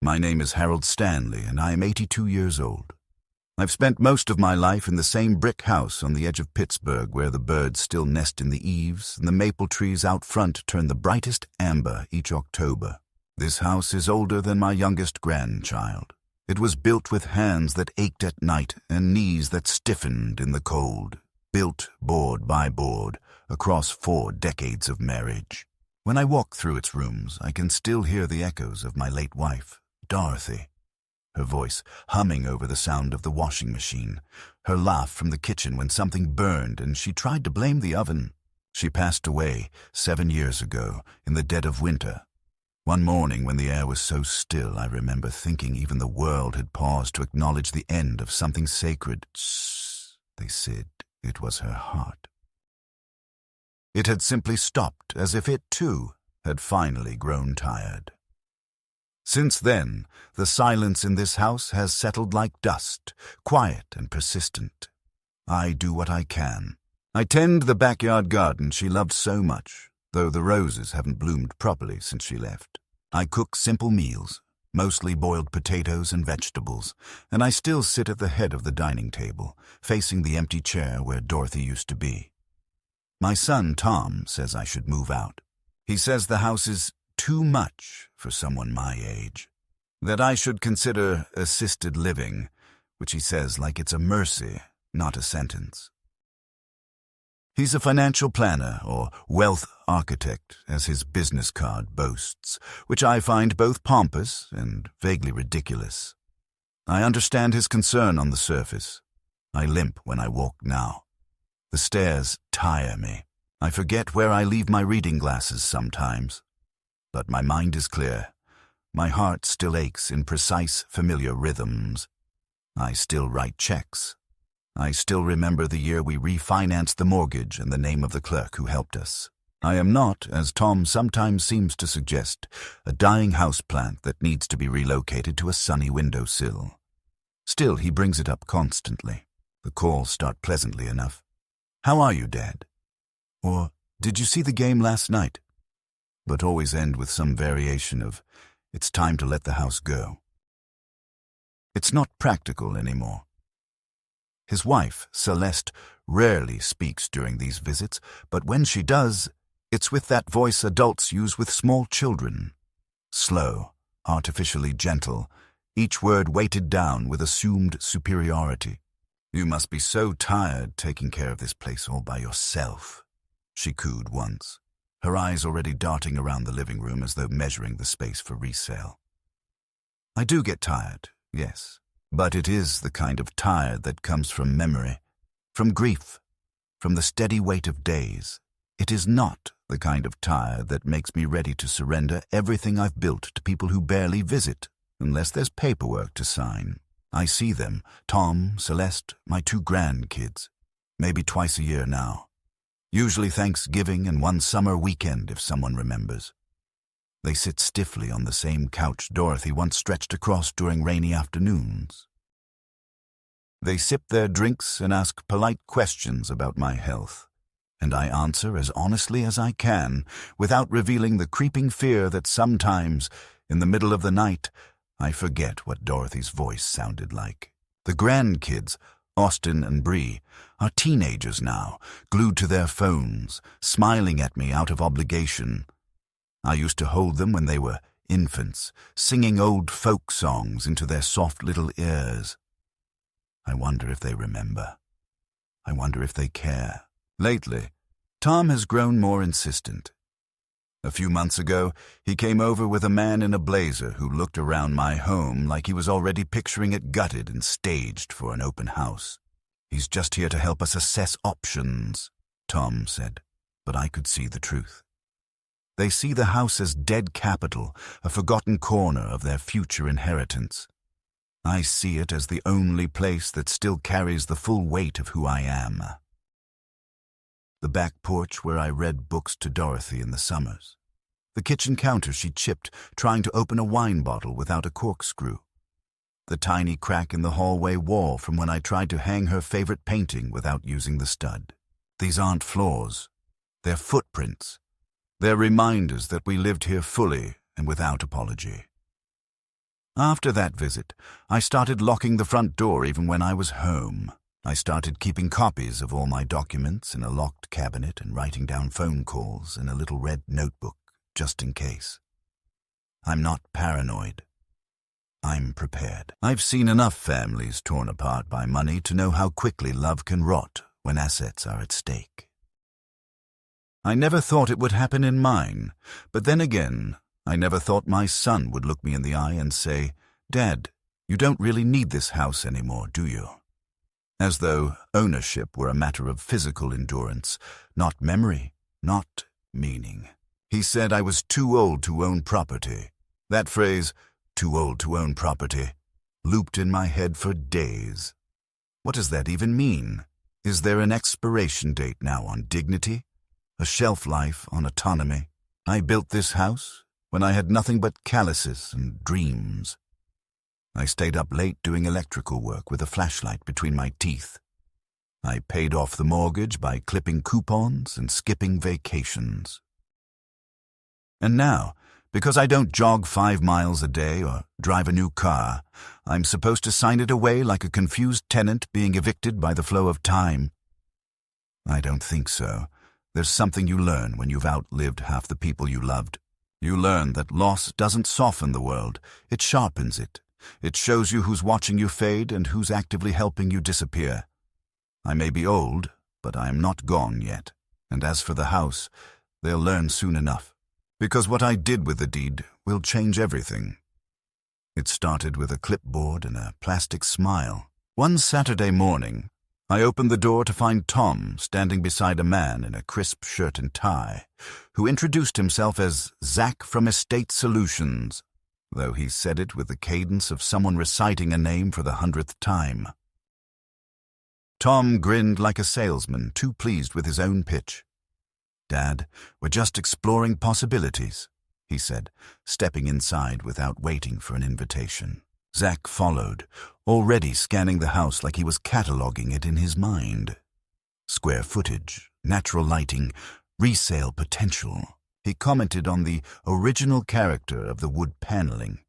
My name is Harold Stanley, and I am 82 years old. I've spent most of my life in the same brick house on the edge of Pittsburgh where the birds still nest in the eaves and the maple trees out front turn the brightest amber each October. This house is older than my youngest grandchild. It was built with hands that ached at night and knees that stiffened in the cold, built board by board across 4 decades of marriage. When I walk through its rooms, I can still hear the echoes of my late wife, Dorothy. Her voice humming over the sound of the washing machine, her laugh from the kitchen when something burned and she tried to blame the oven. She passed away 7 years ago in the dead of winter. One morning when the air was so still, I remember thinking even the world had paused to acknowledge the end of something sacred. Shh, they said it was her heart. It had simply stopped, as if it, too, had finally grown tired. Since then, the silence in this house has settled like dust, quiet and persistent. I do what I can. I tend the backyard garden she loved so much, though the roses haven't bloomed properly since she left. I cook simple meals, mostly boiled potatoes and vegetables, and I still sit at the head of the dining table, facing the empty chair where Dorothy used to be. My son, Tom, says I should move out. He says the house is too much for someone my age, that I should consider assisted living, which he says like it's a mercy, not a sentence. He's a financial planner, or wealth architect, as his business card boasts, which I find both pompous and vaguely ridiculous. I understand his concern on the surface. I limp when I walk now. The stairs tire me. I forget where I leave my reading glasses sometimes. But my mind is clear. My heart still aches in precise, familiar rhythms. I still write checks. I still remember the year we refinanced the mortgage and the name of the clerk who helped us. I am not, as Tom sometimes seems to suggest, a dying houseplant that needs to be relocated to a sunny windowsill. Still, he brings it up constantly. The calls start pleasantly enough. "How are you, Dad?" Or, "Did you see the game last night?" But always end with some variation of, "It's time to let the house go." It's not practical anymore. His wife, Celeste, rarely speaks during these visits, but when she does, it's with that voice adults use with small children. Slow, artificially gentle, each word weighted down with assumed superiority. "You must be so tired taking care of this place all by yourself," she cooed once, her eyes already darting around the living room as though measuring the space for resale. I do get tired, yes, but it is the kind of tired that comes from memory, from grief, from the steady weight of days. It is not the kind of tired that makes me ready to surrender everything I've built to people who barely visit, unless there's paperwork to sign. I see them, Tom, Celeste, my 2 grandkids, maybe twice a year now. Usually Thanksgiving and one summer weekend if someone remembers. They sit stiffly on the same couch Dorothy once stretched across during rainy afternoons. They sip their drinks and ask polite questions about my health, and I answer as honestly as I can, without revealing the creeping fear that sometimes, in the middle of the night, I forget what Dorothy's voice sounded like. The grandkids, Austin and Bree, are teenagers now, glued to their phones, smiling at me out of obligation. I used to hold them when they were infants, singing old folk songs into their soft little ears. I wonder if they remember. I wonder if they care. Lately, Tom has grown more insistent. A few months ago, he came over with a man in a blazer who looked around my home like he was already picturing it gutted and staged for an open house. "He's just here to help us assess options," Tom said, but I could see the truth. They see the house as dead capital, a forgotten corner of their future inheritance. I see it as the only place that still carries the full weight of who I am. The back porch where I read books to Dorothy in the summers. The kitchen counter she chipped trying to open a wine bottle without a corkscrew. The tiny crack in the hallway wall from when I tried to hang her favorite painting without using the stud. These aren't flaws. They're footprints. They're reminders that we lived here fully and without apology. After that visit, I started locking the front door even when I was home. I started keeping copies of all my documents in a locked cabinet and writing down phone calls in a little red notebook, just in case. I'm not paranoid. I'm prepared. I've seen enough families torn apart by money to know how quickly love can rot when assets are at stake. I never thought it would happen in mine, but then again, I never thought my son would look me in the eye and say, "Dad, you don't really need this house anymore, do you?" As though ownership were a matter of physical endurance, not memory, not meaning. He said I was too old to own property. That phrase, "too old to own property," looped in my head for days. What does that even mean? Is there an expiration date now on dignity? A shelf life on autonomy? I built this house when I had nothing but calluses and dreams. I stayed up late doing electrical work with a flashlight between my teeth. I paid off the mortgage by clipping coupons and skipping vacations. And now, because I don't jog 5 miles a day or drive a new car, I'm supposed to sign it away like a confused tenant being evicted by the flow of time. I don't think so. There's something you learn when you've outlived half the people you loved. You learn that loss doesn't soften the world, it sharpens it. It shows you who's watching you fade and who's actively helping you disappear. I may be old, but I am not gone yet. And as for the house, they'll learn soon enough. Because what I did with the deed will change everything. It started with a clipboard and a plastic smile. One Saturday morning, I opened the door to find Tom standing beside a man in a crisp shirt and tie, who introduced himself as Zach from Estate Solutions, though he said it with the cadence of someone reciting a name for the 100th time. Tom grinned like a salesman, too pleased with his own pitch. "Dad, we're just exploring possibilities," he said, stepping inside without waiting for an invitation. Zach followed, already scanning the house like he was cataloging it in his mind. Square footage, natural lighting, resale potential. He commented on the original character of the wood paneling,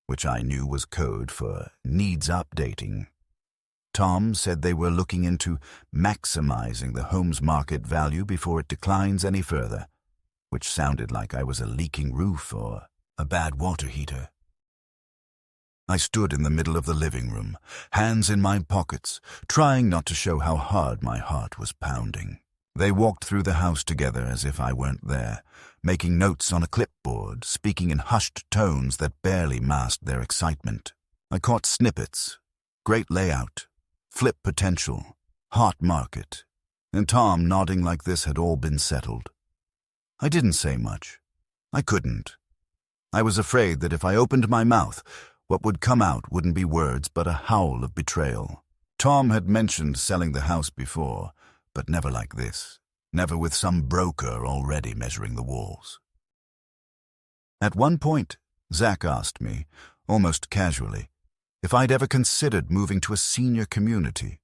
which I knew was code for needs updating. Tom said they were looking into maximizing the home's market value before it declines any further, which sounded like I was a leaking roof or a bad water heater. I stood in the middle of the living room, hands in my pockets, trying not to show how hard my heart was pounding. They walked through the house together as if I weren't there, making notes on a clipboard, speaking in hushed tones that barely masked their excitement. I caught snippets: great layout, flip potential, hot market, and Tom nodding like this had all been settled. I didn't say much. I couldn't. I was afraid that if I opened my mouth, what would come out wouldn't be words but a howl of betrayal. Tom had mentioned selling the house before, but never like this, never with some broker already measuring the walls. At one point, Zach asked me, almost casually, if I'd ever considered moving to a senior community.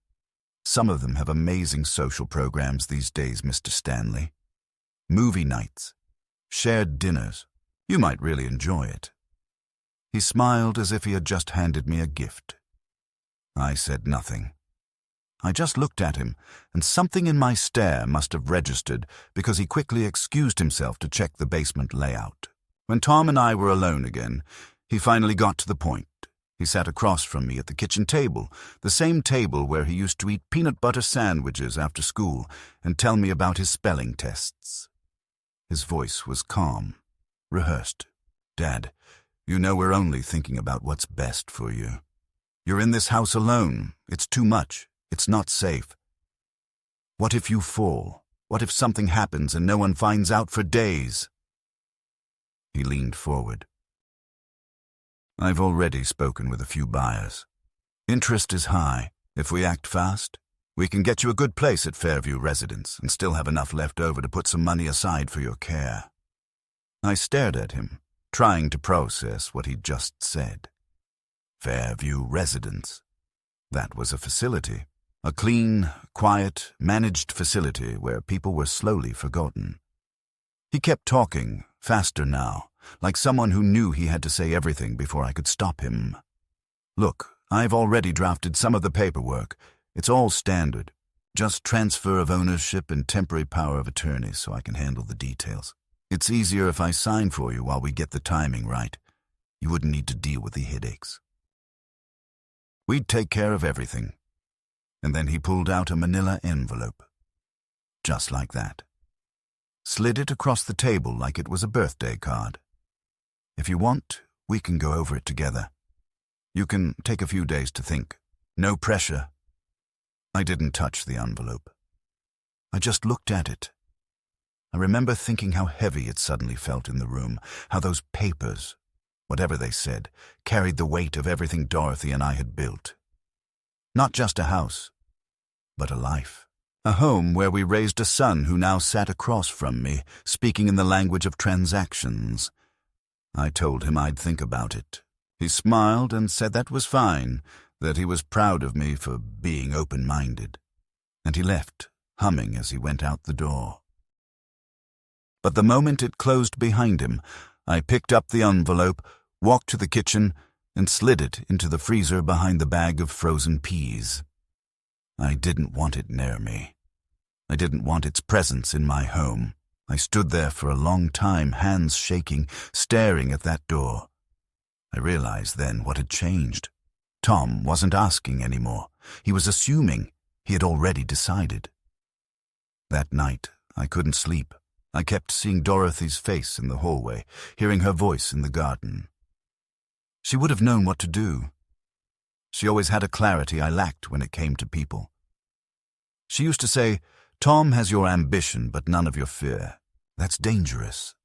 Some of them have amazing social programs these days, Mr. Stanley. Movie nights, shared dinners. You might really enjoy it. He smiled as if he had just handed me a gift. I said nothing. I just looked at him, and something in my stare must have registered because he quickly excused himself to check the basement layout. When Tom and I were alone again, he finally got to the point. He sat across from me at the kitchen table, the same table where he used to eat peanut butter sandwiches after school and tell me about his spelling tests. His voice was calm, rehearsed. "Dad, you know we're only thinking about what's best for you. You're in this house alone. It's too much. It's not safe. What if you fall? What if something happens and no one finds out for days?" He leaned forward. "I've already spoken with a few buyers. Interest is high. If we act fast, we can get you a good place at Fairview Residence and still have enough left over to put some money aside for your care." I stared at him, trying to process what he'd just said. Fairview Residence. That was a facility. A clean, quiet, managed facility where people were slowly forgotten. He kept talking, faster now, like someone who knew he had to say everything before I could stop him. "Look, I've already drafted some of the paperwork. It's all standard. Just transfer of ownership and temporary power of attorney so I can handle the details. It's easier if I sign for you while we get the timing right. You wouldn't need to deal with the headaches." We'd take care of everything. And then he pulled out a manila envelope. Just like that. Slid it across the table like it was a birthday card. "If you want, we can go over it together. You can take a few days to think. No pressure." I didn't touch the envelope. I just looked at it. I remember thinking how heavy it suddenly felt in the room, how those papers, whatever they said, carried the weight of everything Dorothy and I had built. Not just a house, but a life. A home where we raised a son who now sat across from me, speaking in the language of transactions. I told him I'd think about it. He smiled and said that was fine, that he was proud of me for being open-minded. And he left, humming as he went out the door. But the moment it closed behind him, I picked up the envelope, walked to the kitchen, and slid it into the freezer behind the bag of frozen peas. I didn't want it near me. I didn't want its presence in my home. I stood there for a long time, hands shaking, staring at that door. I realized then what had changed. Tom wasn't asking anymore. He was assuming. He had already decided. That night, I couldn't sleep. I kept seeing Dorothy's face in the hallway, hearing her voice in the garden. She would have known what to do. She always had a clarity I lacked when it came to people. She used to say, "Tom has your ambition, but none of your fear. That's dangerous."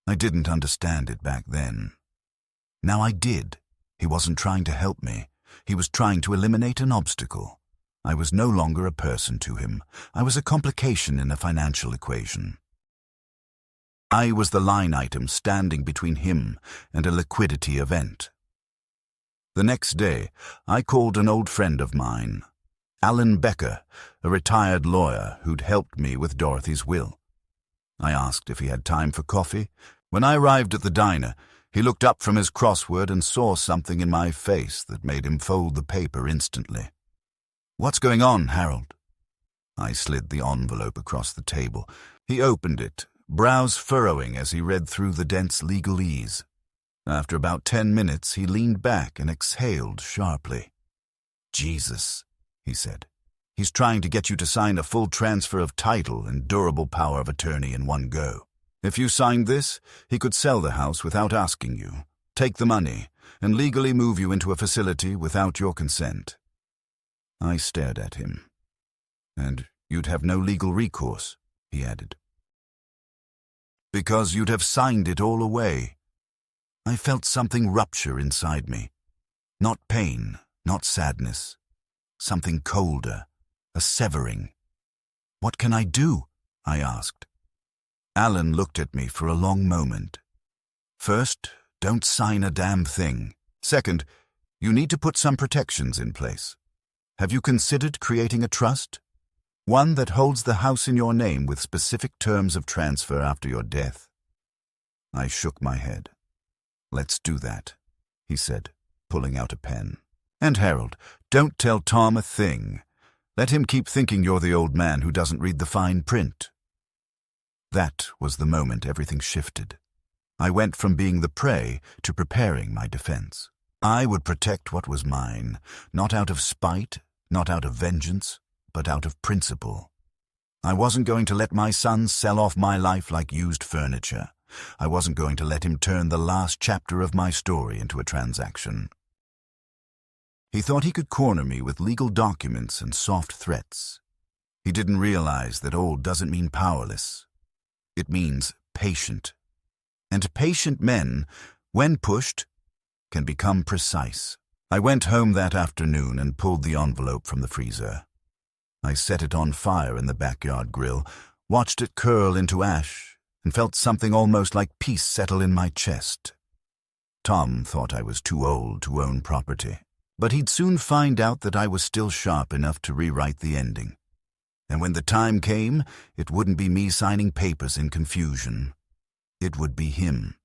I didn't understand it back then. Now I did. He wasn't trying to help me. He was trying to eliminate an obstacle. I was no longer a person to him. I was a complication in a financial equation. I was the line item standing between him and a liquidity event. The next day, I called an old friend of mine, Alan Becker, a retired lawyer who'd helped me with Dorothy's will. I asked if he had time for coffee. When I arrived at the diner, he looked up from his crossword and saw something in my face that made him fold the paper instantly. "What's going on, Harold?" I slid the envelope across the table. He opened it, brows furrowing as he read through the dense legalese. After about 10 minutes, he leaned back and exhaled sharply. "Jesus," he said. "He's trying to get you to sign a full transfer of title and durable power of attorney in one go. If you signed this, he could sell the house without asking you, take the money, and legally move you into a facility without your consent." I stared at him. "And you'd have no legal recourse," he added. "Because you'd have signed it all away." I felt something rupture inside me. Not pain, not sadness. Something colder, a severing. "What can I do?" I asked. Alan looked at me for a long moment. "First, don't sign a damn thing. Second, you need to put some protections in place. Have you considered creating a trust? One that holds the house in your name with specific terms of transfer after your death?" I shook my head. "Let's do that," he said, pulling out a pen. "And Harold, don't tell Tom a thing. Let him keep thinking you're the old man who doesn't read the fine print." That was the moment everything shifted. I went from being the prey to preparing my defense. I would protect what was mine, not out of spite, not out of vengeance, but out of principle. I wasn't going to let my son sell off my life like used furniture. I wasn't going to let him turn the last chapter of my story into a transaction. He thought he could corner me with legal documents and soft threats. He didn't realize that old doesn't mean powerless. It means patient. And patient men, when pushed, can become precise. I went home that afternoon and pulled the envelope from the freezer. I set it on fire in the backyard grill, watched it curl into ash, and felt something almost like peace settle in my chest. Tom thought I was too old to own property, but he'd soon find out that I was still sharp enough to rewrite the ending. And when the time came, it wouldn't be me signing papers in confusion. It would be him,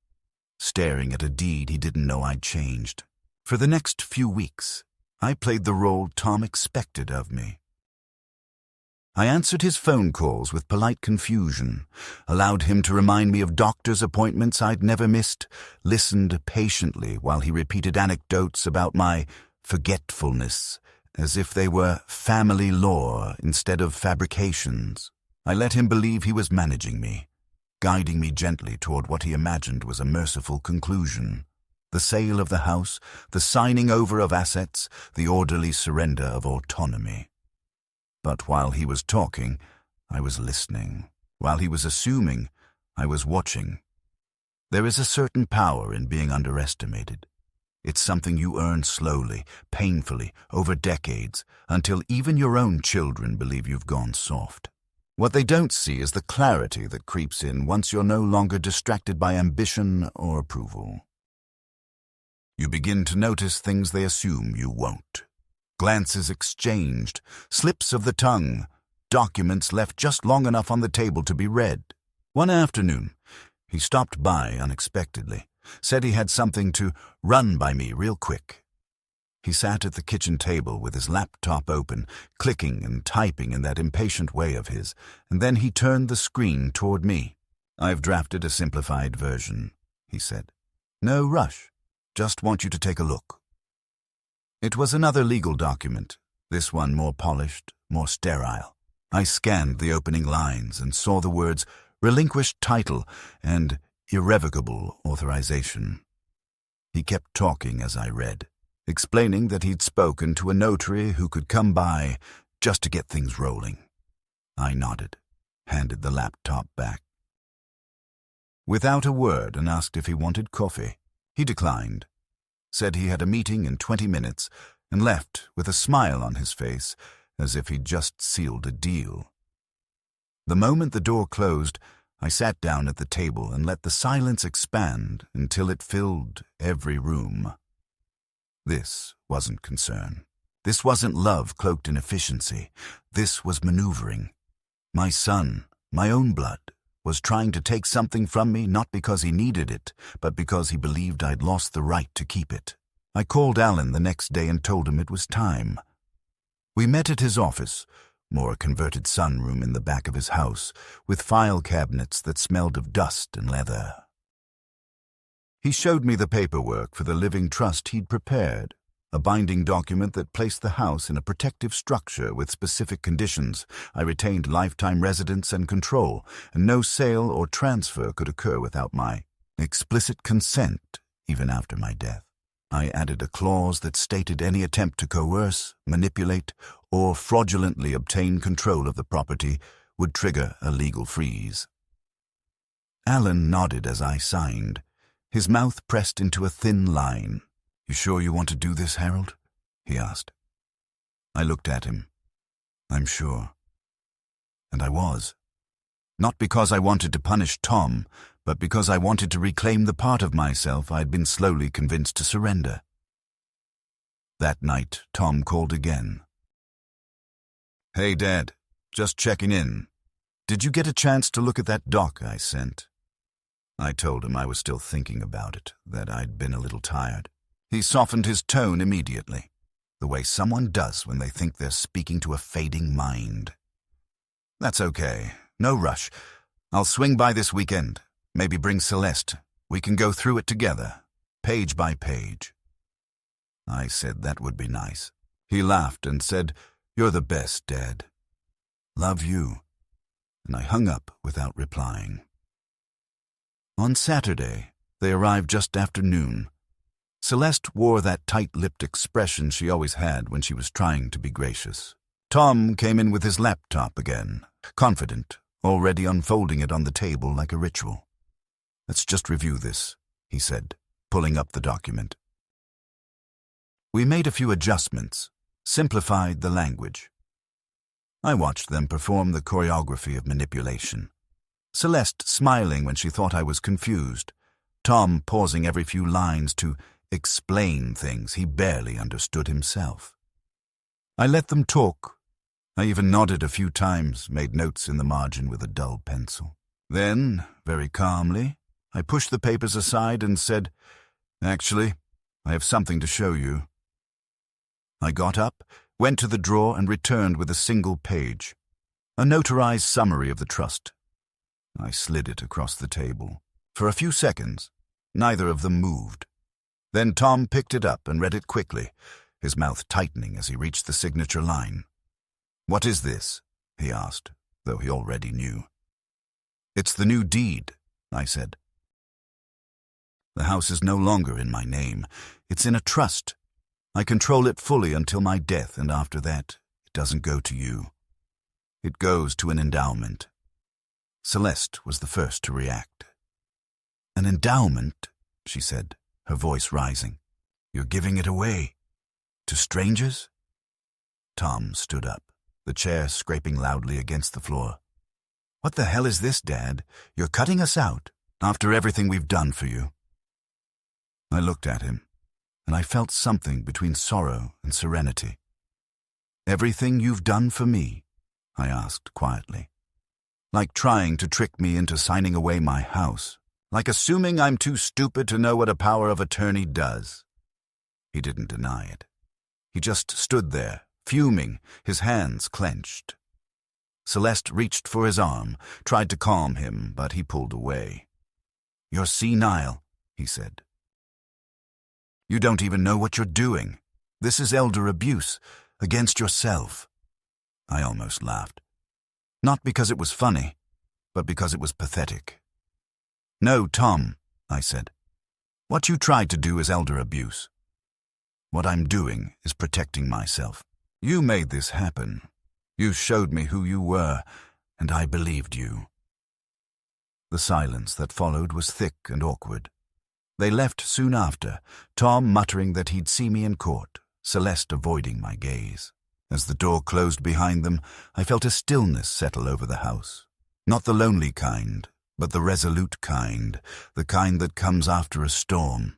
staring at a deed he didn't know I'd changed. For the next few weeks, I played the role Tom expected of me. I answered his phone calls with polite confusion, allowed him to remind me of doctor's appointments I'd never missed, listened patiently while he repeated anecdotes about my forgetfulness, as if they were family lore instead of fabrications. I let him believe he was managing me, guiding me gently toward what he imagined was a merciful conclusion. The sale of the house, the signing over of assets, the orderly surrender of autonomy. But while he was talking, I was listening. While he was assuming, I was watching. There is a certain power in being underestimated. It's something you earn slowly, painfully, over decades, until even your own children believe you've gone soft. What they don't see is the clarity that creeps in once you're no longer distracted by ambition or approval. You begin to notice things they assume you won't. Glances exchanged, slips of the tongue, documents left just long enough on the table to be read. One afternoon, he stopped by unexpectedly, said he had something to run by me real quick. He sat at the kitchen table with his laptop open, clicking and typing in that impatient way of his, and then he turned the screen toward me. "I've drafted a simplified version," he said. "No rush. Just want you to take a look." It was another legal document, this one more polished, more sterile. I scanned the opening lines and saw the words relinquished title and irrevocable authorization. He kept talking as I read, explaining that he'd spoken to a notary who could come by just to get things rolling. I nodded, handed the laptop back. Without a word, and asked if he wanted coffee. He declined, said he had a meeting in 20 minutes, and left with a smile on his face, as if he'd just sealed a deal. The moment the door closed, I sat down at the table and let the silence expand until it filled every room. This wasn't concern. This wasn't love cloaked in efficiency. This was maneuvering. My son, my own blood, was trying to take something from me not because he needed it, but because he believed I'd lost the right to keep it. I called Alan the next day and told him it was time. We met at his office, more a converted sunroom in the back of his house, with file cabinets that smelled of dust and leather. He showed me the paperwork for the living trust he'd prepared, a binding document that placed the house in a protective structure with specific conditions. I retained lifetime residence and control, and no sale or transfer could occur without my explicit consent, even after my death. I added a clause that stated any attempt to coerce, manipulate, or fraudulently obtain control of the property would trigger a legal freeze. Alan nodded as I signed, his mouth pressed into a thin line. "You sure you want to do this, Harold?" he asked. I looked at him. I'm sure. And I was. Not because I wanted to punish Tom, but because I wanted to reclaim the part of myself I'd been slowly convinced to surrender. That night, Tom called again. "Hey, Dad, just checking in. Did you get a chance to look at that doc I sent?" I told him I was still thinking about it, that I'd been a little tired. He softened his tone immediately, the way someone does when they think they're speaking to a fading mind. "That's okay. No rush. I'll swing by this weekend. Maybe bring Celeste. We can go through it together, page by page." I said that would be nice. He laughed and said, "You're the best, Dad. Love you." And I hung up without replying. On Saturday, they arrived just after noon. Celeste wore that tight-lipped expression she always had when she was trying to be gracious. Tom came in with his laptop again, confident, already unfolding it on the table like a ritual. "Let's just review this," he said, pulling up the document. We made a few adjustments, simplified the language. I watched them perform the choreography of manipulation. Celeste smiling when she thought I was confused, Tom pausing every few lines to explain things he barely understood himself. I let them talk. I even nodded a few times, made notes in the margin with a dull pencil. Then, very calmly, I pushed the papers aside and said, "Actually, I have something to show you." I got up, went to the drawer and returned with a single page, a notarized summary of the trust. I slid it across the table. For a few seconds, neither of them moved. Then Tom picked it up and read it quickly, his mouth tightening as he reached the signature line. "What is this?" he asked, though he already knew. "It's the new deed," I said. "The house is no longer in my name. It's in a trust. I control it fully until my death, and after that, it doesn't go to you. It goes to an endowment." Celeste was the first to react. "An endowment?" she said, her voice rising. "You're giving it away? To strangers?" Tom stood up, the chair scraping loudly against the floor. "What the hell is this, Dad? You're cutting us out, after everything we've done for you." I looked at him, and I felt something between sorrow and serenity. "Everything you've done for me?" I asked quietly. "Like trying to trick me into signing away my house. Like assuming I'm too stupid to know what a power of attorney does." He didn't deny it. He just stood there, fuming, his hands clenched. Celeste reached for his arm, tried to calm him, but he pulled away. "You're senile," he said. "You don't even know what you're doing. This is elder abuse, against yourself." I almost laughed. Not because it was funny, but because it was pathetic. "No, Tom," I said. "What you tried to do is elder abuse. What I'm doing is protecting myself. You made this happen. You showed me who you were, and I believed you." The silence that followed was thick and awkward. They left soon after, Tom muttering that he'd see me in court, Celeste avoiding my gaze. As the door closed behind them, I felt a stillness settle over the house. Not the lonely kind, but the resolute kind, the kind that comes after a storm.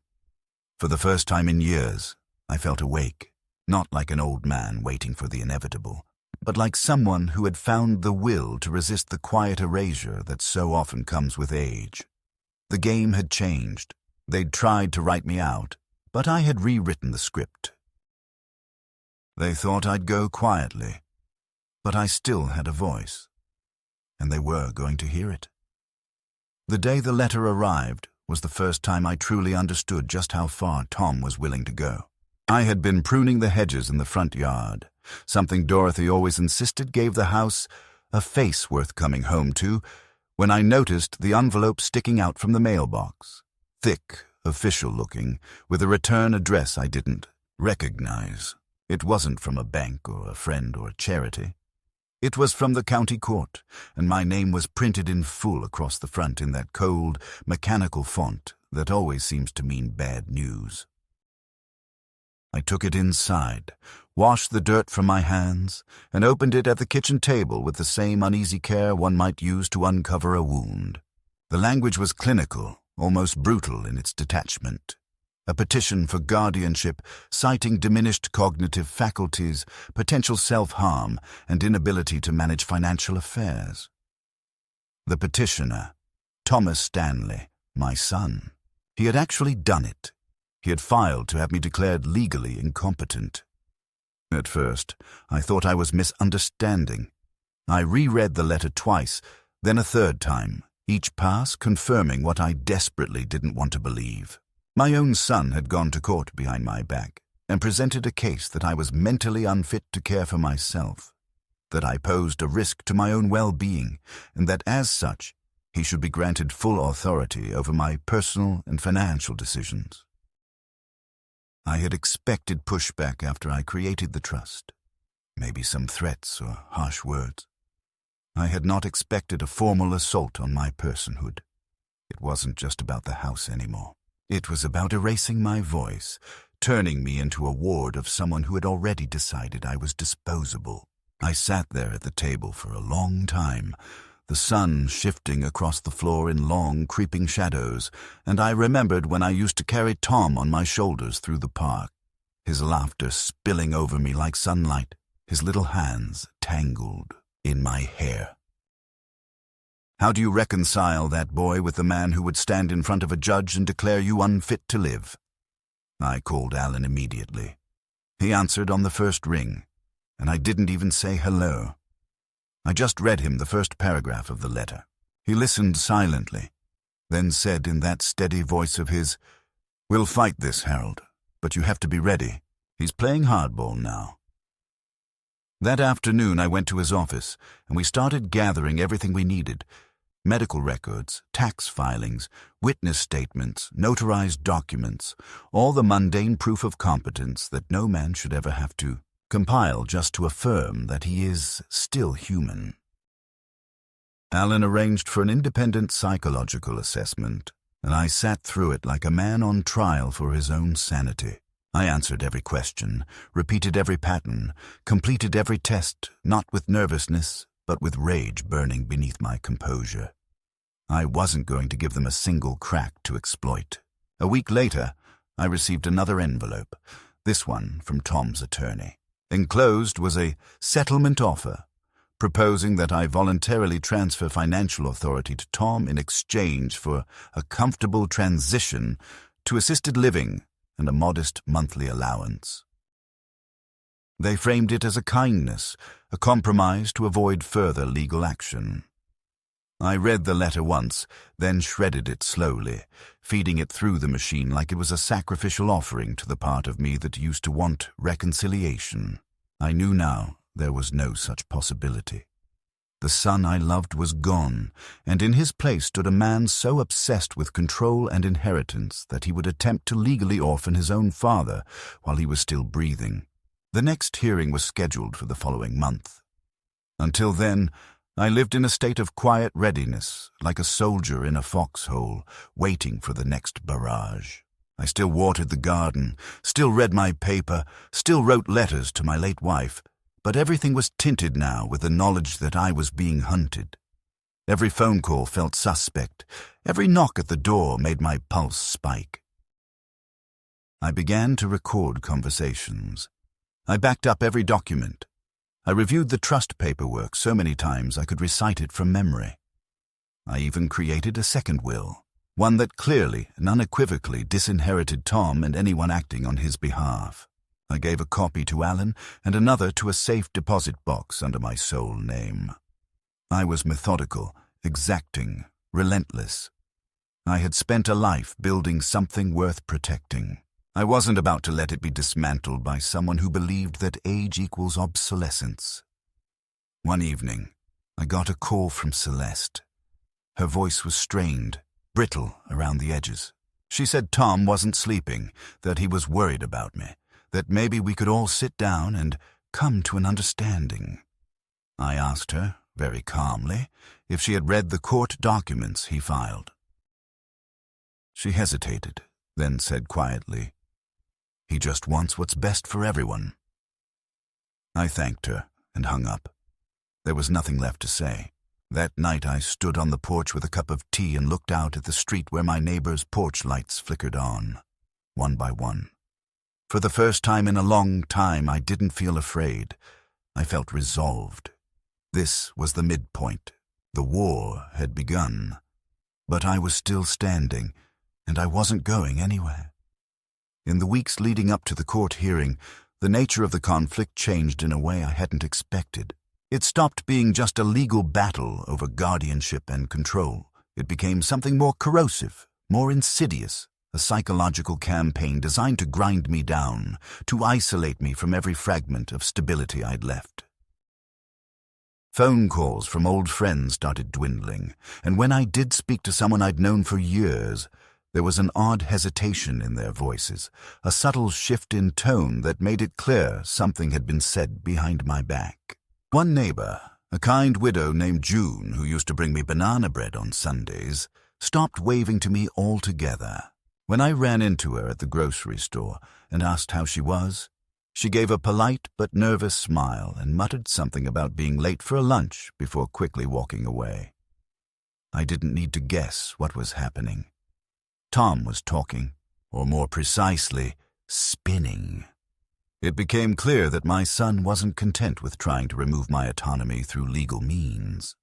For the first time in years, I felt awake, not like an old man waiting for the inevitable, but like someone who had found the will to resist the quiet erasure that so often comes with age. The game had changed. They'd tried to write me out, but I had rewritten the script. They thought I'd go quietly, but I still had a voice, and they were going to hear it. The day the letter arrived was the first time I truly understood just how far Tom was willing to go. I had been pruning the hedges in the front yard, something Dorothy always insisted gave the house a face worth coming home to, when I noticed the envelope sticking out from the mailbox. Thick, official-looking, with a return address I didn't recognize. It wasn't from a bank or a friend or a charity. It was from the county court, and my name was printed in full across the front in that cold, mechanical font that always seems to mean bad news. I took it inside, washed the dirt from my hands, and opened it at the kitchen table with the same uneasy care one might use to uncover a wound. The language was clinical, almost brutal in its detachment. A petition for guardianship, citing diminished cognitive faculties, potential self-harm, and inability to manage financial affairs. The petitioner, Thomas Stanley, my son. He had actually done it. He had filed to have me declared legally incompetent. At first, I thought I was misunderstanding. I reread the letter twice, then a third time, each pass confirming what I desperately didn't want to believe. My own son had gone to court behind my back and presented a case that I was mentally unfit to care for myself, that I posed a risk to my own well-being, and that as such, he should be granted full authority over my personal and financial decisions. I had expected pushback after I created the trust, maybe some threats or harsh words. I had not expected a formal assault on my personhood. It wasn't just about the house anymore. It was about erasing my voice, turning me into a ward of someone who had already decided I was disposable. I sat there at the table for a long time, the sun shifting across the floor in long, creeping shadows, and I remembered when I used to carry Tom on my shoulders through the park, his laughter spilling over me like sunlight, his little hands tangled in my hair. How do you reconcile that boy with the man who would stand in front of a judge and declare you unfit to live?" I called Alan immediately. He answered on the first ring, and I didn't even say hello. I just read him the first paragraph of the letter. He listened silently, then said in that steady voice of his, "We'll fight this, Harold, but you have to be ready. He's playing hardball now." That afternoon I went to his office, and we started gathering everything we needed: medical records, tax filings, witness statements, notarized documents, all the mundane proof of competence that no man should ever have to compile just to affirm that he is still human. Alan arranged for an independent psychological assessment, and I sat through it like a man on trial for his own sanity. I answered every question, repeated every pattern, completed every test, not with nervousness, but with rage burning beneath my composure. I wasn't going to give them a single crack to exploit. A week later, I received another envelope, this one from Tom's attorney. Enclosed was a settlement offer, proposing that I voluntarily transfer financial authority to Tom in exchange for a comfortable transition to assisted living and a modest monthly allowance. They framed it as a kindness, a compromise to avoid further legal action. I read the letter once, then shredded it slowly, feeding it through the machine like it was a sacrificial offering to the part of me that used to want reconciliation. I knew now there was no such possibility. The son I loved was gone, and in his place stood a man so obsessed with control and inheritance that he would attempt to legally orphan his own father while he was still breathing. The next hearing was scheduled for the following month. Until then, I lived in a state of quiet readiness, like a soldier in a foxhole, waiting for the next barrage. I still watered the garden, still read my paper, still wrote letters to my late wife, but everything was tinted now with the knowledge that I was being hunted. Every phone call felt suspect. Every knock at the door made my pulse spike. I began to record conversations. I backed up every document. I reviewed the trust paperwork so many times I could recite it from memory. I even created a second will, one that clearly and unequivocally disinherited Tom and anyone acting on his behalf. I gave a copy to Alan and another to a safe deposit box under my sole name. I was methodical, exacting, relentless. I had spent a life building something worth protecting. I wasn't about to let it be dismantled by someone who believed that age equals obsolescence. One evening, I got a call from Celeste. Her voice was strained, brittle around the edges. She said Tom wasn't sleeping, that he was worried about me, that maybe we could all sit down and come to an understanding. I asked her, very calmly, if she had read the court documents he filed. She hesitated, then said quietly, "He just wants what's best for everyone." I thanked her and hung up. There was nothing left to say. That night I stood on the porch with a cup of tea and looked out at the street where my neighbor's porch lights flickered on, one by one. For the first time in a long time, I didn't feel afraid. I felt resolved. This was the midpoint. The war had begun. But I was still standing, and I wasn't going anywhere. In the weeks leading up to the court hearing, the nature of the conflict changed in a way I hadn't expected. It stopped being just a legal battle over guardianship and control. It became something more corrosive, more insidious, a psychological campaign designed to grind me down, to isolate me from every fragment of stability I'd left. Phone calls from old friends started dwindling, and when I did speak to someone I'd known for years, there was an odd hesitation in their voices, a subtle shift in tone that made it clear something had been said behind my back. One neighbor, a kind widow named June, who used to bring me banana bread on Sundays, stopped waving to me altogether. When I ran into her at the grocery store and asked how she was, she gave a polite but nervous smile and muttered something about being late for a lunch before quickly walking away. I didn't need to guess what was happening. Tom was talking, or more precisely, spinning. It became clear that my son wasn't content with trying to remove my autonomy through legal means.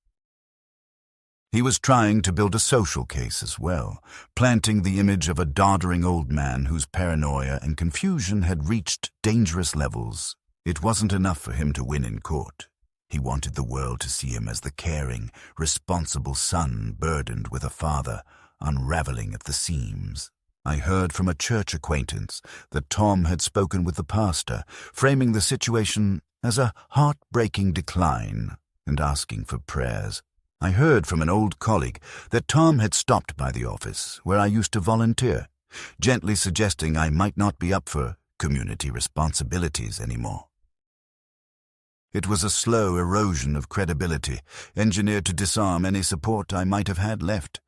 He was trying to build a social case as well, planting the image of a doddering old man whose paranoia and confusion had reached dangerous levels. It wasn't enough for him to win in court. He wanted the world to see him as the caring, responsible son burdened with a father, unraveling at the seams. I heard from a church acquaintance that Tom had spoken with the pastor, framing the situation as a heartbreaking decline and asking for prayers. I heard from an old colleague that Tom had stopped by the office where I used to volunteer, gently suggesting I might not be up for community responsibilities anymore. It was a slow erosion of credibility, engineered to disarm any support I might have had left,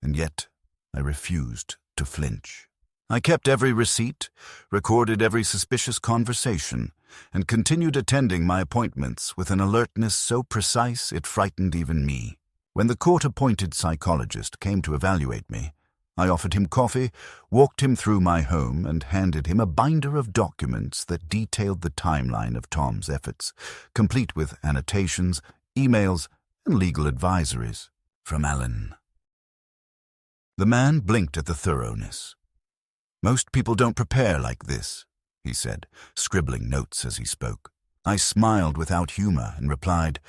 and yet I refused to flinch. I kept every receipt, recorded every suspicious conversation, and continued attending my appointments with an alertness so precise it frightened even me. When the court-appointed psychologist came to evaluate me, I offered him coffee, walked him through my home, and handed him a binder of documents that detailed the timeline of Tom's efforts, complete with annotations, emails, and legal advisories from Alan. The man blinked at the thoroughness. "Most people don't prepare like this," he said, scribbling notes as he spoke. I smiled without humor and replied,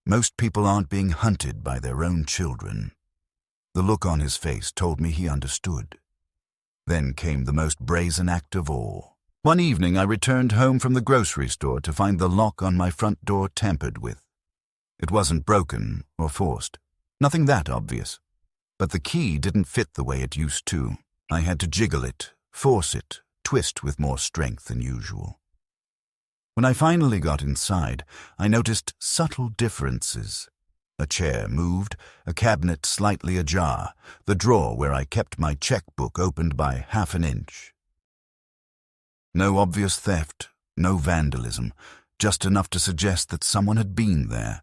"Most people aren't being hunted by their own children." The look on his face told me he understood. Then came the most brazen act of all. One evening I returned home from the grocery store to find the lock on my front door tampered with. It wasn't broken or forced, nothing that obvious. But the key didn't fit the way it used to. I had to jiggle it, force it, twist with more strength than usual. When I finally got inside, I noticed subtle differences. A chair moved, a cabinet slightly ajar, the drawer where I kept my checkbook opened by half an inch. No obvious theft, no vandalism, just enough to suggest that someone had been there.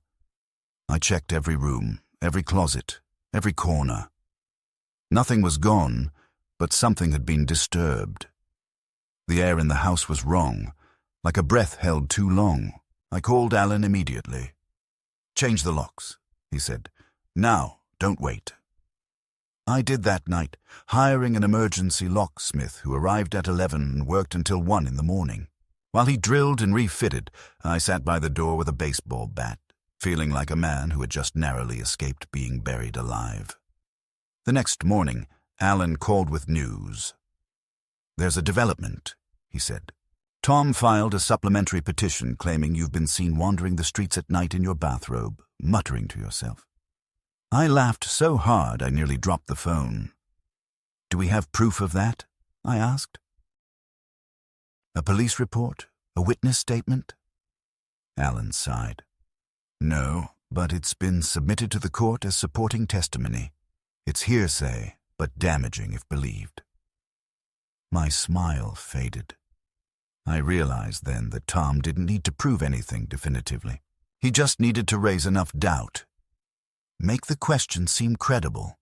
I checked every room, every closet, every corner. Nothing was gone, but something had been disturbed. The air in the house was wrong, like a breath held too long. I called Alan immediately. "Change the locks," he said. "Now, don't wait." I did that night, hiring an emergency locksmith who arrived at 11 and worked until 1 in the morning. While he drilled and refitted, I sat by the door with a baseball bat, feeling like a man who had just narrowly escaped being buried alive. The next morning, Alan called with news. "There's a development," he said. "Tom filed a supplementary petition claiming you've been seen wandering the streets at night in your bathrobe, muttering to yourself." I laughed so hard I nearly dropped the phone. "Do we have proof of that?" I asked. "A police report? A witness statement?" Alan sighed. "No, but it's been submitted to the court as supporting testimony. It's hearsay, but damaging if believed." My smile faded. I realized then that Tom didn't need to prove anything definitively. He just needed to raise enough doubt. Make the question seem credible.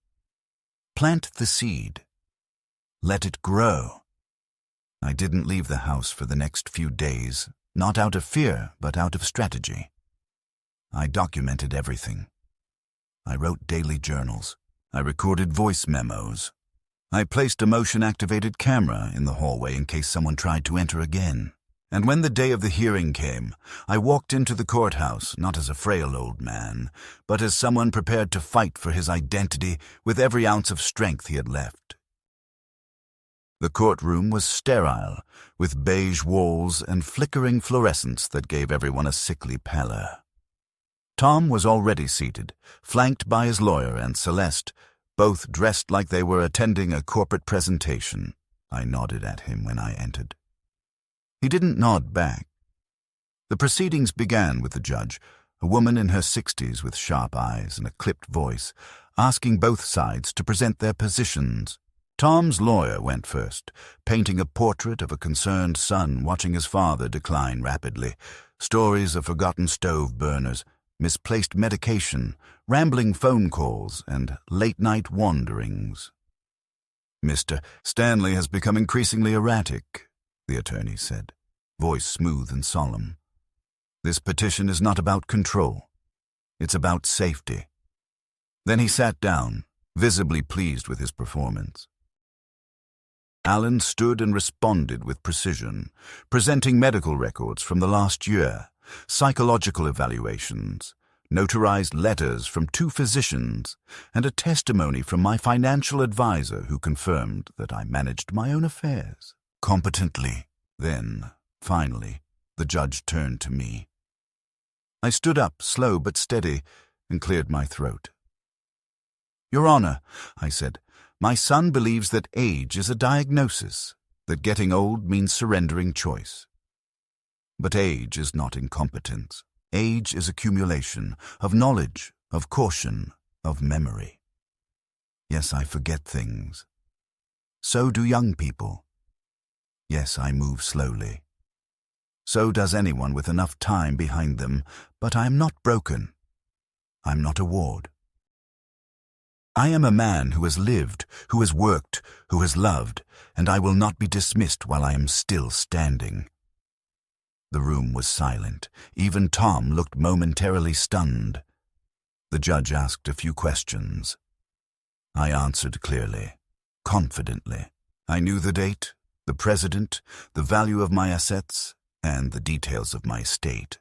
Plant the seed. Let it grow. I didn't leave the house for the next few days, not out of fear, but out of strategy. I documented everything. I wrote daily journals. I recorded voice memos. I placed a motion-activated camera in the hallway in case someone tried to enter again. And when the day of the hearing came, I walked into the courthouse not as a frail old man, but as someone prepared to fight for his identity with every ounce of strength he had left. The courtroom was sterile, with beige walls and flickering fluorescence that gave everyone a sickly pallor. Tom was already seated, flanked by his lawyer and Celeste, both dressed like they were attending a corporate presentation. I nodded at him when I entered. He didn't nod back. The proceedings began with the judge, a woman in her 60s with sharp eyes and a clipped voice, asking both sides to present their positions. Tom's lawyer went first, painting a portrait of a concerned son watching his father decline rapidly, stories of forgotten stove burners, misplaced medication, rambling phone calls, and late-night wanderings. "Mr. Stanley has become increasingly erratic," the attorney said, voice smooth and solemn. "This petition is not about control. It's about safety." Then he sat down, visibly pleased with his performance. Alan stood and responded with precision, presenting medical records from the last year, psychological evaluations, notarized letters from 2 physicians, and a testimony from my financial advisor who confirmed that I managed my own affairs competently. Then, finally, the judge turned to me. I stood up, slow but steady, and cleared my throat. "Your Honor," I said, "my son believes that age is a diagnosis, that getting old means surrendering choice. But age is not incompetence. Age is accumulation of knowledge, of caution, of memory. Yes, I forget things. So do young people. Yes, I move slowly. So does anyone with enough time behind them, but I am not broken. I'm not a ward. I am a man who has lived, who has worked, who has loved, and I will not be dismissed while I am still standing." The room was silent. Even Tom looked momentarily stunned. The judge asked a few questions. I answered clearly, confidently. I knew the date, the president, the value of my assets, and the details of my estate.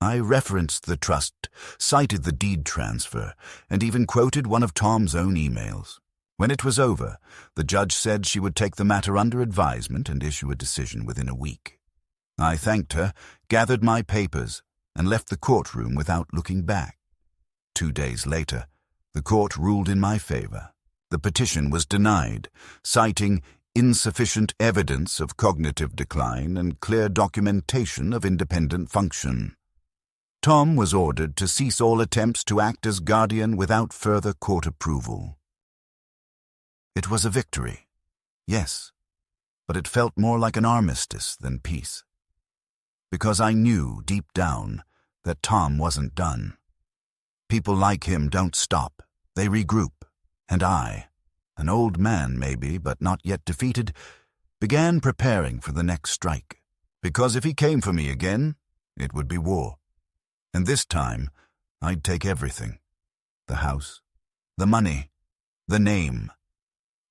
I referenced the trust, cited the deed transfer, and even quoted one of Tom's own emails. When it was over, the judge said she would take the matter under advisement and issue a decision within a week. I thanked her, gathered my papers, and left the courtroom without looking back. 2 days later, the court ruled in my favor. The petition was denied, citing insufficient evidence of cognitive decline and clear documentation of independent function. Tom was ordered to cease all attempts to act as guardian without further court approval. It was a victory, yes, but it felt more like an armistice than peace. Because I knew, deep down, that Tom wasn't done. People like him don't stop, they regroup, and I, an old man maybe, but not yet defeated, began preparing for the next strike. Because if he came for me again, it would be war. And this time, I'd take everything. The house, the money, the name,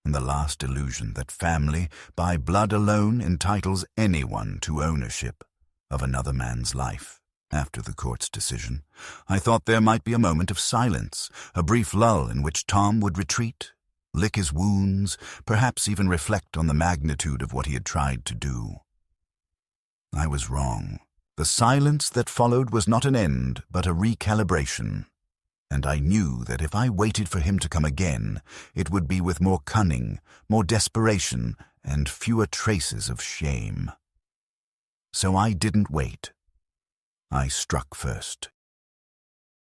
and the last illusion that family, by blood alone, entitles anyone to ownership of another man's life. After the court's decision, I thought there might be a moment of silence, a brief lull in which Tom would retreat, lick his wounds, perhaps even reflect on the magnitude of what he had tried to do. I was wrong. The silence that followed was not an end, but a recalibration. And I knew that if I waited for him to come again, it would be with more cunning, more desperation, and fewer traces of shame. So I didn't wait. I struck first.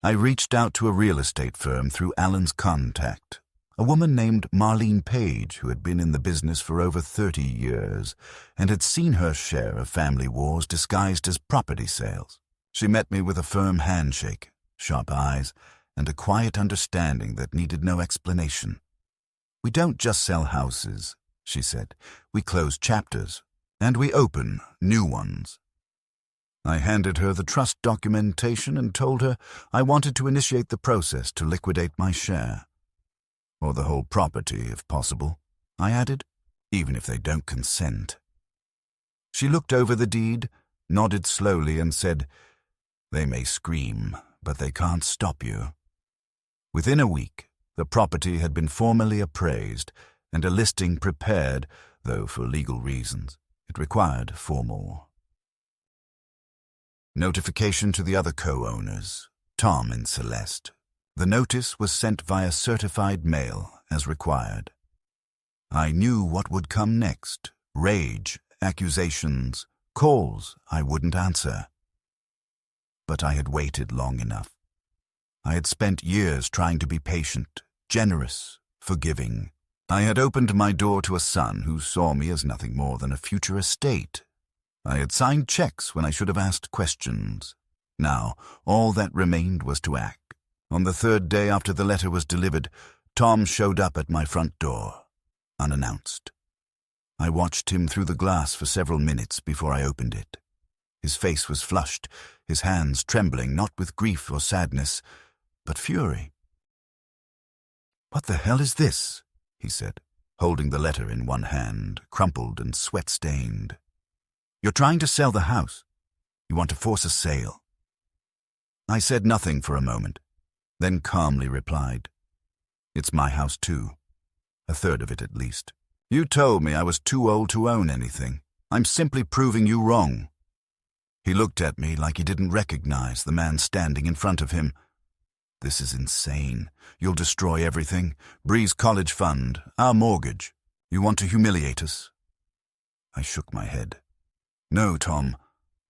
I reached out to a real estate firm through Alan's contact, a woman named Marlene Page who had been in the business for over 30 years and had seen her share of family wars disguised as property sales. She met me with a firm handshake, sharp eyes, and a quiet understanding that needed no explanation. "We don't just sell houses," she said. "We close chapters, and we open new ones." I handed her the trust documentation and told her I wanted to initiate the process to liquidate my share. "Or the whole property, if possible," I added, "even if they don't consent." She looked over the deed, nodded slowly, and said, "They may scream, but they can't stop you." Within a week, the property had been formally appraised and a listing prepared, though for legal reasons it required formal notification to the other co-owners, Tom and Celeste. The notice was sent via certified mail, as required. I knew what would come next: rage, accusations, calls I wouldn't answer. But I had waited long enough. I had spent years trying to be patient, generous, forgiving. I had opened my door to a son who saw me as nothing more than a future estate. I had signed checks when I should have asked questions. Now, all that remained was to act. On the 3rd day after the letter was delivered, Tom showed up at my front door, unannounced. I watched him through the glass for several minutes before I opened it. His face was flushed, his hands trembling, not with grief or sadness, but fury. "What the hell is this?" he said, holding the letter in one hand, crumpled and sweat-stained. "You're trying to sell the house. You want to force a sale." I said nothing for a moment, then calmly replied, "It's my house too. A third of it at least. You told me I was too old to own anything. I'm simply proving you wrong." He looked at me like he didn't recognize the man standing in front of him. "This is insane. You'll destroy everything. Bree's college fund, our mortgage. You want to humiliate us?" I shook my head. "No, Tom.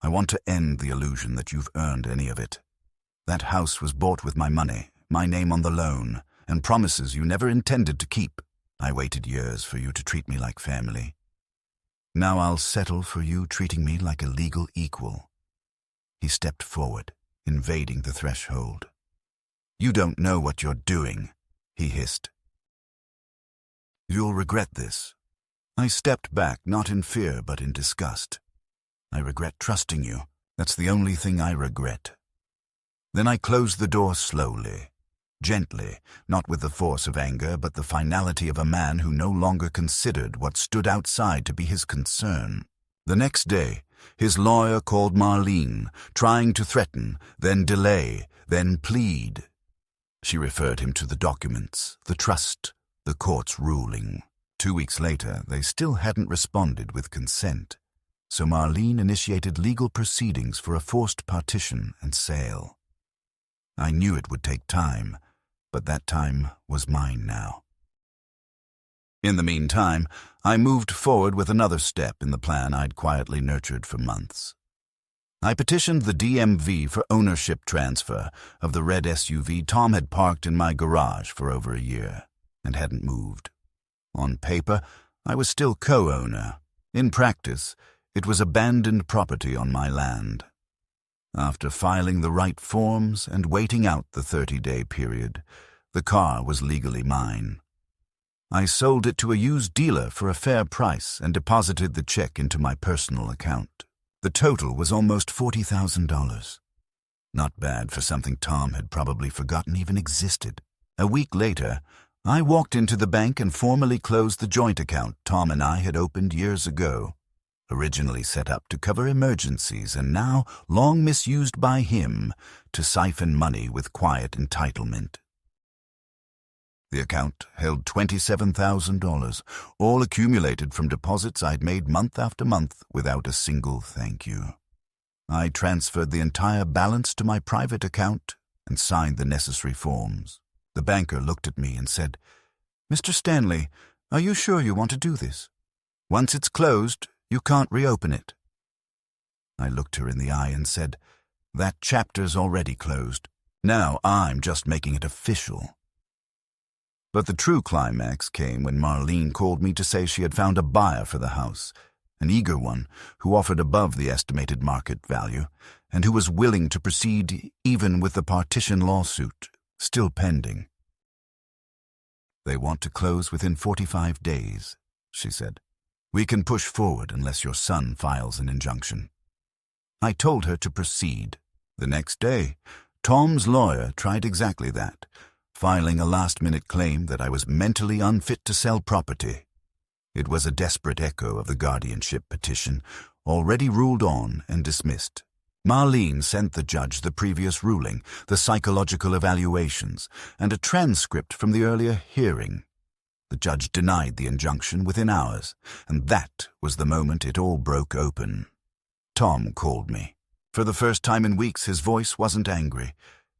I want to end the illusion that you've earned any of it. That house was bought with my money, my name on the loan, and promises you never intended to keep. I waited years for you to treat me like family. Now I'll settle for you treating me like a legal equal." He stepped forward, invading the threshold. "You don't know what you're doing," he hissed. "You'll regret this." I stepped back, not in fear, but in disgust. "I regret trusting you. That's the only thing I regret." Then I closed the door slowly, gently, not with the force of anger, but the finality of a man who no longer considered what stood outside to be his concern. The next day, his lawyer called Marlene, trying to threaten, then delay, then plead. She referred him to the documents, the trust, the court's ruling. 2 weeks later, they still hadn't responded with consent, so Marlene initiated legal proceedings for a forced partition and sale. I knew it would take time, but that time was mine now. In the meantime, I moved forward with another step in the plan I'd quietly nurtured for months. I petitioned the DMV for ownership transfer of the red SUV Tom had parked in my garage for over a year and hadn't moved. On paper, I was still co-owner. In practice, it was abandoned property on my land. After filing the right forms and waiting out the 30-day period, the car was legally mine. I sold it to a used dealer for a fair price and deposited the check into my personal account. The total was almost $40,000. Not bad for something Tom had probably forgotten even existed. A week later, I walked into the bank and formally closed the joint account Tom and I had opened years ago. Originally set up to cover emergencies and now long misused by him to siphon money with quiet entitlement. The account held $27,000, all accumulated from deposits I'd made month after month without a single thank you. I transferred the entire balance to my private account and signed the necessary forms. The banker looked at me and said, "Mr. Stanley, are you sure you want to do this? Once it's closed, you can't reopen it." I looked her in the eye and said, "That chapter's already closed. Now I'm just making it official." But the true climax came when Marlene called me to say she had found a buyer for the house, an eager one who offered above the estimated market value and who was willing to proceed even with the partition lawsuit still pending. "They want to close within 45 days, she said. "We can push forward unless your son files an injunction." I told her to proceed. The next day, Tom's lawyer tried exactly that, filing a last-minute claim that I was mentally unfit to sell property. It was a desperate echo of the guardianship petition, already ruled on and dismissed. Marlene sent the judge the previous ruling, the psychological evaluations, and a transcript from the earlier hearing. The judge denied the injunction within hours, and that was the moment it all broke open. Tom called me. For the first time in weeks, his voice wasn't angry.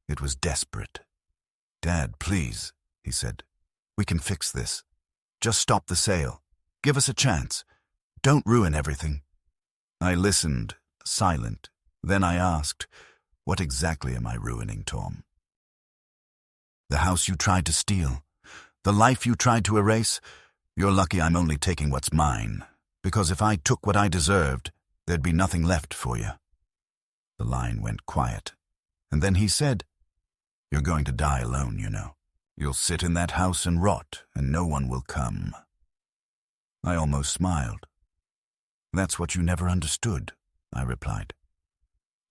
It was desperate. "Dad, please," he said. "We can fix this. Just stop the sale. Give us a chance. Don't ruin everything." I listened, silent. Then I asked, "What exactly am I ruining, Tom?" "The house you tried to steal. The life you tried to erase. You're lucky I'm only taking what's mine, because if I took what I deserved, there'd be nothing left for you." The line went quiet, and then he said, "You're going to die alone, you know. You'll sit in that house and rot, and no one will come." I almost smiled. "That's what you never understood," I replied.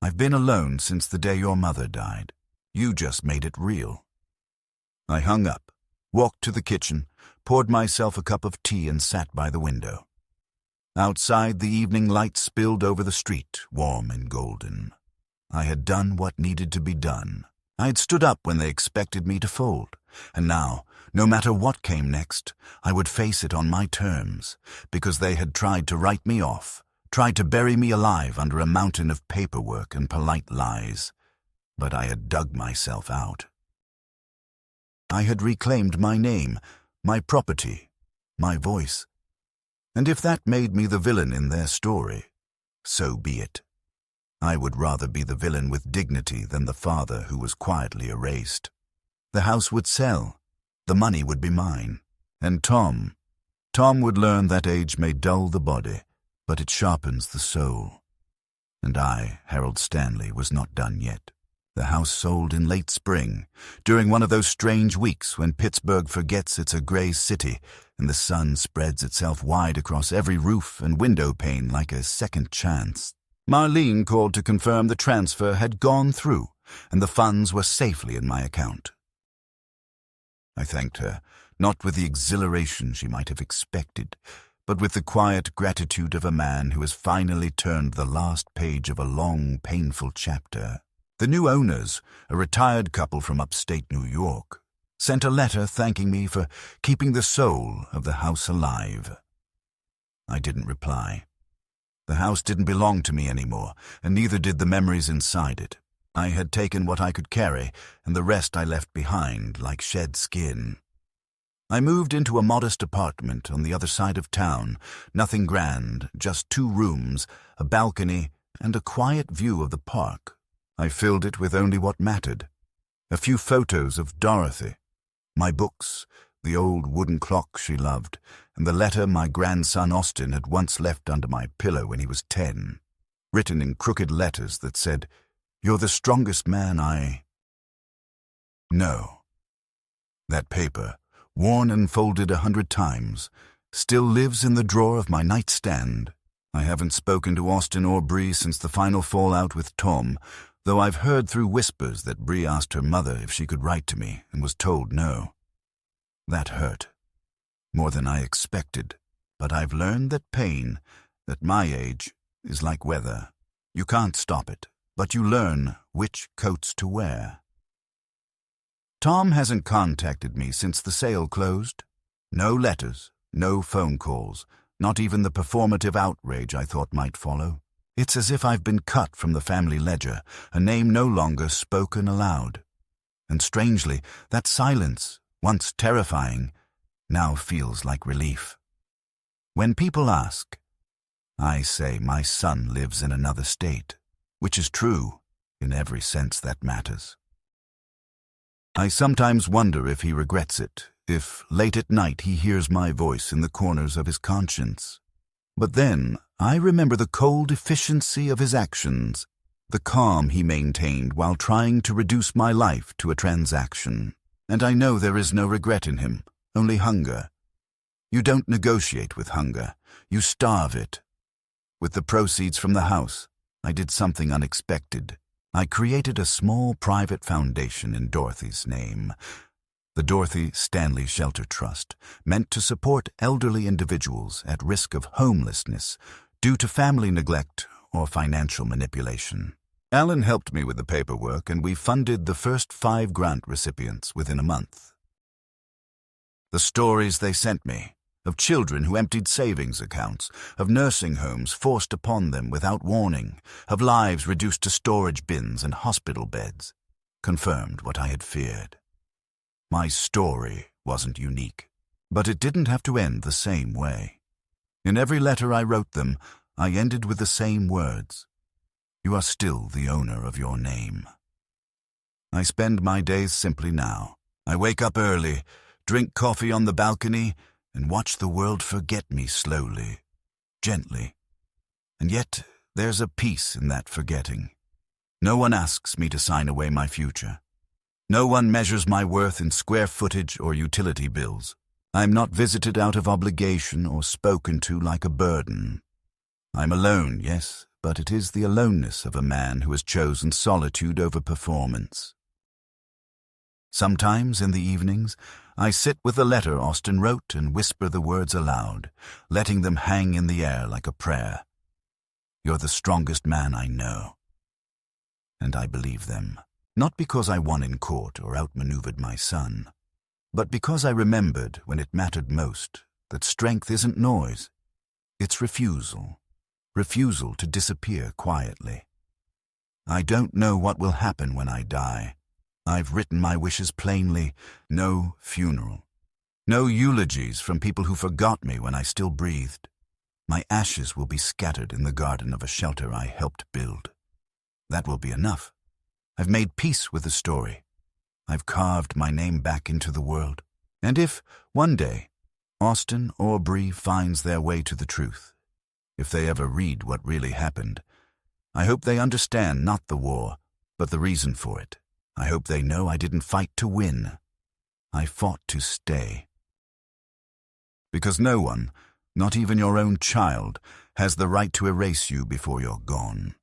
"I've been alone since the day your mother died. You just made it real." I hung up, walked to the kitchen, poured myself a cup of tea and sat by the window. Outside, the evening light spilled over the street, warm and golden. I had done what needed to be done. I had stood up when they expected me to fold, and now, no matter what came next, I would face it on my terms, because they had tried to write me off, tried to bury me alive under a mountain of paperwork and polite lies. But I had dug myself out. I had reclaimed my name, my property, my voice. And if that made me the villain in their story, so be it. I would rather be the villain with dignity than the father who was quietly erased. The house would sell. The money would be mine. And Tom would learn that age may dull the body, but it sharpens the soul. And I, Harold Stanley, was not done yet. The house sold in late spring, during one of those strange weeks when Pittsburgh forgets it's a gray city and the sun spreads itself wide across every roof and window pane like a second chance. Marlene called to confirm the transfer had gone through and the funds were safely in my account. I thanked her, not with the exhilaration she might have expected, but with the quiet gratitude of a man who has finally turned the last page of a long, painful chapter. The new owners, a retired couple from upstate New York, sent a letter thanking me for keeping the soul of the house alive. I didn't reply. The house didn't belong to me anymore, and neither did the memories inside it. I had taken what I could carry, and the rest I left behind like shed skin. I moved into a modest apartment on the other side of town, nothing grand, just 2 rooms, a balcony, and a quiet view of the park. I filled it with only what mattered. A few photos of Dorothy, my books, the old wooden clock she loved, and the letter my grandson Austin had once left under my pillow when he was 10, written in crooked letters that said, "You're the strongest man I know." That paper, worn and folded 100 times, still lives in the drawer of my nightstand. I haven't spoken to Austin or Bree since the final fallout with Tom, though I've heard through whispers that Bree asked her mother if she could write to me and was told no. That hurt, more than I expected, but I've learned that pain, at my age, is like weather. You can't stop it, but you learn which coats to wear. Tom hasn't contacted me since the sale closed. No letters, no phone calls, not even the performative outrage I thought might follow. It's as if I've been cut from the family ledger, a name no longer spoken aloud. And strangely, that silence, once terrifying, now feels like relief. When people ask, I say my son lives in another state, which is true in every sense that matters. I sometimes wonder if he regrets it, if late at night he hears my voice in the corners of his conscience. But then I remember the cold efficiency of his actions, the calm he maintained while trying to reduce my life to a transaction. And I know there is no regret in him, only hunger. You don't negotiate with hunger, you starve it. With the proceeds from the house, I did something unexpected. I created a small private foundation in Dorothy's name, the Dorothy Stanley Shelter Trust, meant to support elderly individuals at risk of homelessness due to family neglect or financial manipulation. Alan helped me with the paperwork, and we funded the first 5 grant recipients within a month. The stories they sent me, of children who emptied savings accounts, of nursing homes forced upon them without warning, of lives reduced to storage bins and hospital beds, confirmed what I had feared. My story wasn't unique, but it didn't have to end the same way. In every letter I wrote them, I ended with the same words. You are still the owner of your name. I spend my days simply now. I wake up early, drink coffee on the balcony, and watch the world forget me slowly, gently. And yet there's a peace in that forgetting. No one asks me to sign away my future. No one measures my worth in square footage or utility bills. I'm not visited out of obligation or spoken to like a burden. I'm alone, yes, but it is the aloneness of a man who has chosen solitude over performance. Sometimes in the evenings, I sit with the letter Austen wrote and whisper the words aloud, letting them hang in the air like a prayer. You're the strongest man I know. And I believe them, not because I won in court or outmaneuvered my son, but because I remembered when it mattered most that strength isn't noise, it's refusal to disappear quietly. I don't know what will happen when I die. I've written my wishes plainly, no funeral, no eulogies from people who forgot me when I still breathed. My ashes will be scattered in the garden of a shelter I helped build. That will be enough. I've made peace with the story. I've carved my name back into the world. And if, one day, Austen or Bree finds their way to the truth, if they ever read what really happened, I hope they understand not the war, but the reason for it. I hope they know I didn't fight to win. I fought to stay. Because no one, not even your own child, has the right to erase you before you're gone.